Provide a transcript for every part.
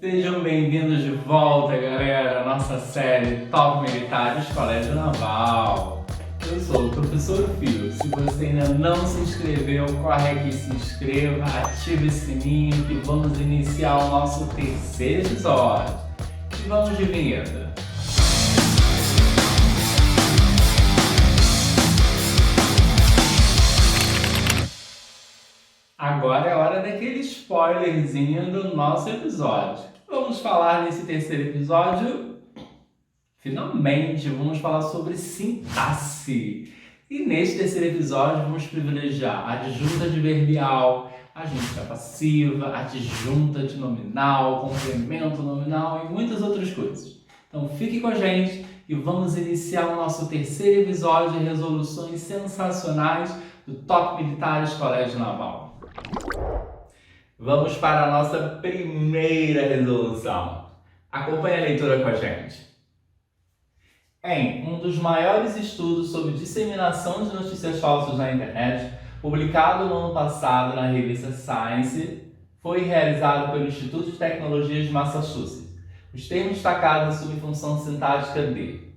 Sejam bem-vindos de volta, galera, à nossa série Top Militares Colégio Naval. Eu sou o professor Fio. Se você ainda não se inscreveu, corre aqui, se inscreva, ative o sininho que vamos iniciar o nosso terceiro episódio. E vamos de vinheta. Agora é hora daquele spoilerzinho do nosso episódio. Vamos falar nesse terceiro episódio, finalmente, vamos falar sobre sintaxe. E neste terceiro episódio vamos privilegiar a adjunta adverbial, a adjunta passiva, a adjunta de nominal, complemento nominal e muitas outras coisas. Então fique com a gente e vamos iniciar o nosso terceiro episódio de resoluções sensacionais do Top Militares Colégio Naval. Vamos para a nossa primeira resolução. Acompanhe a leitura com a gente. Em um dos maiores estudos sobre disseminação de notícias falsas na internet, publicado no ano passado na revista Science, foi realizado pelo Instituto de Tecnologia de Massachusetts. Os termos destacados assumem função sintática de.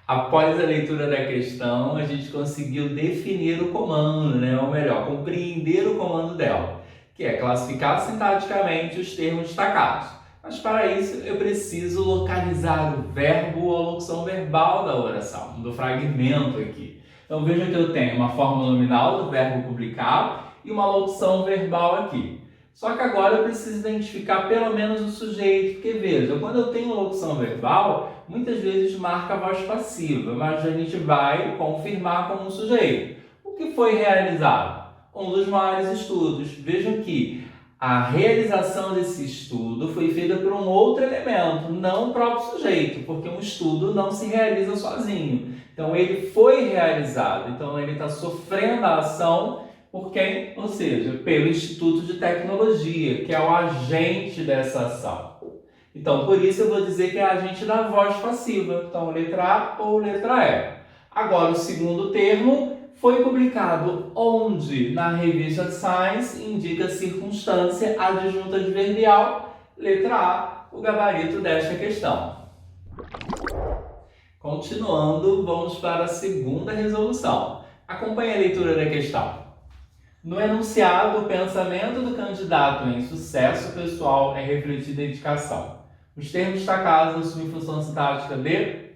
Após a leitura da questão, a gente conseguiu definir o comando, ou melhor, compreender o comando dela, que é classificar sintaticamente os termos destacados. Mas para isso eu preciso localizar o verbo ou a locução verbal da oração, do fragmento aqui. Então veja que eu tenho uma forma nominal do verbo publicar e uma locução verbal aqui. Só que agora eu preciso identificar pelo menos o sujeito, porque veja, quando eu tenho locução verbal, muitas vezes marca a voz passiva, mas a gente vai confirmar como um sujeito. O que foi realizado? Um dos maiores estudos. Vejam que a realização desse estudo foi feita por um outro elemento, não o próprio sujeito, porque um estudo não se realiza sozinho. Então ele foi realizado, então ele está sofrendo a ação por quem? Ou seja, pelo Instituto de Tecnologia, que é o agente dessa ação. Então por isso eu vou dizer que é agente da voz passiva, então letra A ou letra E. Agora o segundo termo foi publicado onde? Na revista Science, indica circunstância adjunta adverbial, letra A, o gabarito desta questão. Continuando, vamos para a segunda resolução. Acompanhe a leitura da questão. No enunciado, o pensamento do candidato em sucesso pessoal é refletido em indicação. Os termos destacados assumem função sintática de.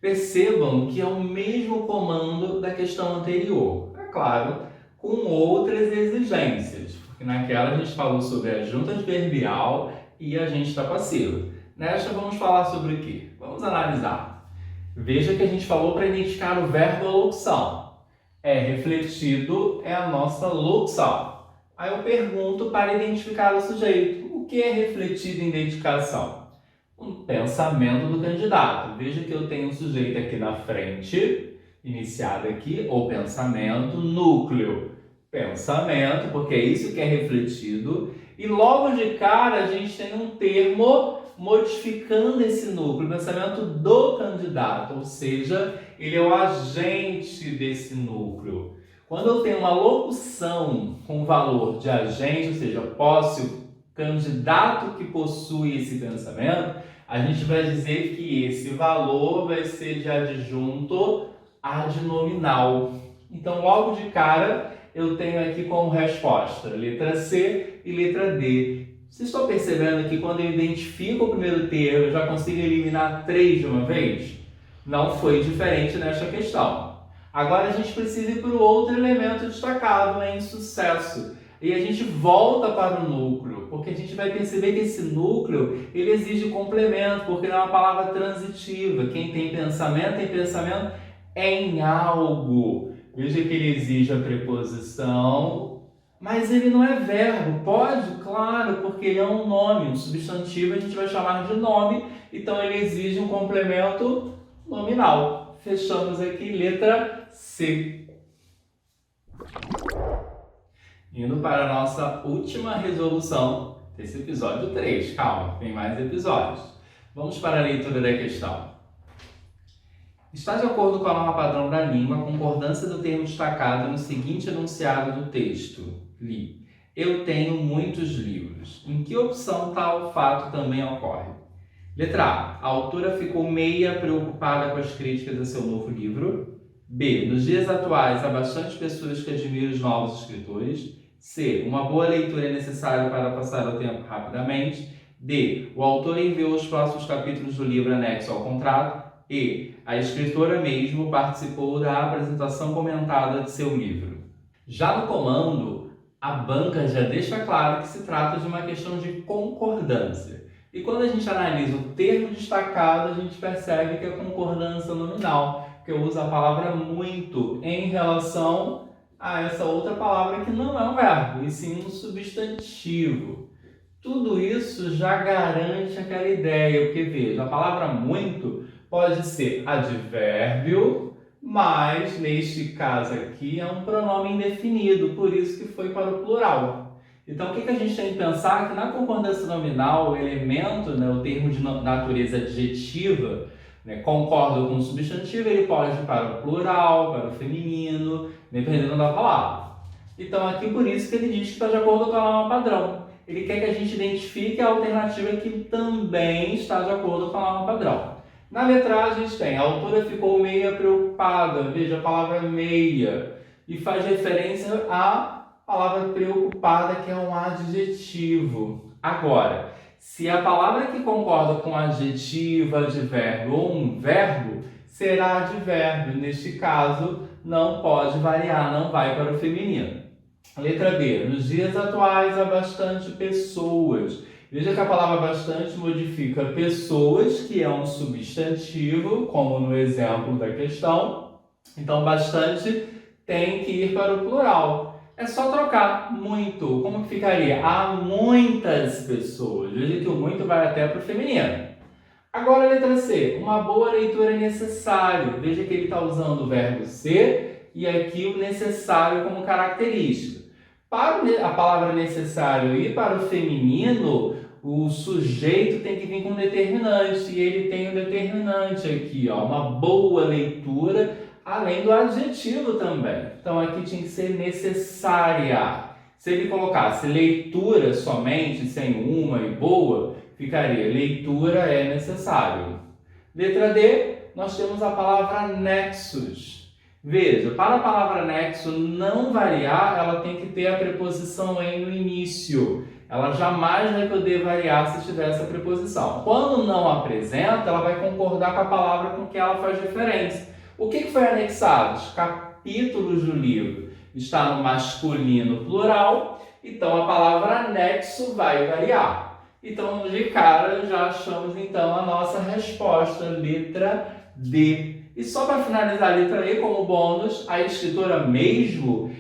Percebam que é o mesmo comando da questão anterior, é claro, com outras exigências, porque naquela a gente falou sobre a adjunta adverbial e a agente da passiva. Nesta vamos falar sobre o quê? Vamos analisar. Veja que a gente falou para identificar o verbo ou locução. É refletido é a nossa locução. Aí eu pergunto para identificar o sujeito. O que é refletido em identificação? Um pensamento do candidato. Veja que eu tenho um sujeito aqui na frente, iniciado aqui, o pensamento, núcleo, pensamento, porque é isso que é refletido. E logo de cara a gente tem um termo modificando esse núcleo, pensamento do candidato, ou seja, ele é o agente desse núcleo. Quando eu tenho uma locução com valor de agente, ou seja, posse, o candidato que possui esse pensamento, a gente vai dizer que esse valor vai ser de adjunto adnominal. Então, logo de cara, eu tenho aqui como resposta letra C e letra D. Vocês estão percebendo que quando eu identifico o primeiro termo, eu já consigo eliminar 3 de uma vez? Não foi diferente nesta questão. Agora a gente precisa ir para o outro elemento destacado em sucesso. E a gente volta para o núcleo, porque a gente vai perceber que esse núcleo, ele exige complemento, porque não é uma palavra transitiva. Quem tem pensamento em algo. Veja que ele exige a preposição, mas ele não é verbo. Pode? Claro, porque ele é um nome, um substantivo a gente vai chamar de nome, então ele exige um complemento nominal. Fechamos aqui, letra C. Indo para a nossa última resolução desse episódio 3. Calma, tem mais episódios. Vamos para a leitura da questão. Está de acordo com a norma padrão da língua a concordância do termo destacado no seguinte enunciado do texto. Li. Eu tenho muitos livros. Em que opção tal fato também ocorre? Letra A. A autora ficou meia preocupada com as críticas a seu novo livro. B. Nos dias atuais, há bastante pessoas que admiram os novos escritores. C. Uma boa leitura é necessária para passar o tempo rapidamente. D. O autor enviou os próximos capítulos do livro anexo ao contrato. E. A escritora mesmo participou da apresentação comentada de seu livro. Já no comando, a banca já deixa claro que se trata de uma questão de concordância. E quando a gente analisa o termo destacado, a gente percebe que é concordância nominal, que eu uso a palavra muito em relação a essa outra palavra que não é um verbo, e sim um substantivo. Tudo isso já garante aquela ideia, porque veja, a palavra muito pode ser advérbio, mas neste caso aqui é um pronome indefinido, por isso que foi para o plural. Então, o que a gente tem que pensar? Que na concordância nominal, o elemento, o termo de natureza adjetiva, concorda com o substantivo, ele pode ir para o plural, para o feminino, dependendo da palavra. Então, aqui por isso que ele diz que está de acordo com a norma padrão. Ele quer que a gente identifique a alternativa que também está de acordo com a norma padrão. Na letra A, a gente tem, a autora ficou meia preocupada, veja a palavra meia, e faz referência à palavra preocupada, que é um adjetivo. Agora, se a palavra que concorda com adjetivo, advérbio ou um verbo, será advérbio. Neste caso, não pode variar, não vai para o feminino. Letra B. Nos dias atuais há bastante pessoas. Veja que a palavra bastante modifica pessoas, que é um substantivo, como no exemplo da questão. Então, bastante tem que ir para o plural. É só trocar muito. Como que ficaria? Há muitas pessoas. Veja que o muito vai até para o feminino. Agora a letra C. Uma boa leitura é necessário. Veja que ele está usando o verbo ser e aqui o necessário como característica. Para a palavra necessário ir para o feminino, o sujeito tem que vir com determinante. E ele tem o determinante aqui, ó, uma boa leitura, além do adjetivo também. Então aqui tinha que ser necessária. Se ele colocasse leitura somente, sem uma e boa, ficaria leitura é necessário. Letra D, nós temos a palavra nexus. Veja, para a palavra nexo não variar, ela tem que ter a preposição em no início. Ela jamais vai poder variar se tiver essa preposição. Quando não apresenta, ela vai concordar com a palavra com que ela faz referência. O que foi anexado? Os capítulos do livro. Está no masculino plural, então a palavra anexo vai variar. Então, de cara, já achamos então a nossa resposta, letra D. E só para finalizar a letra E como bônus, a escritora mesmo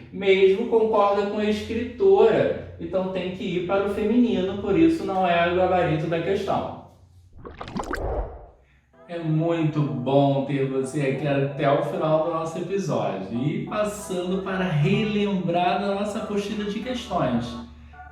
concorda com a escritora. Então tem que ir para o feminino, por isso não é o gabarito da questão. É muito bom ter você aqui até o final do nosso episódio. E passando para relembrar da nossa apostila de questões.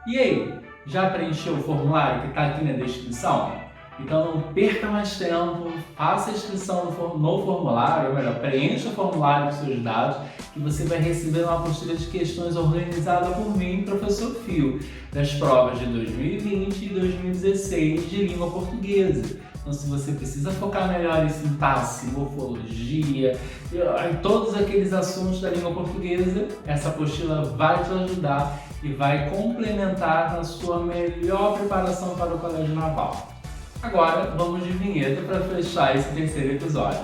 E aí, já preencheu o formulário que está aqui na descrição? Então não perca mais tempo, faça a inscrição no formulário, ou melhor, preencha o formulário com seus dados, que você vai receber uma apostila de questões organizada por mim, professor Fio, das provas de 2020 e 2016 de língua portuguesa. Então, se você precisa focar melhor em sintaxe, morfologia, em todos aqueles assuntos da língua portuguesa, essa apostila vai te ajudar e vai complementar na sua melhor preparação para o Colégio Naval. Agora, vamos de vinheta para fechar esse terceiro episódio.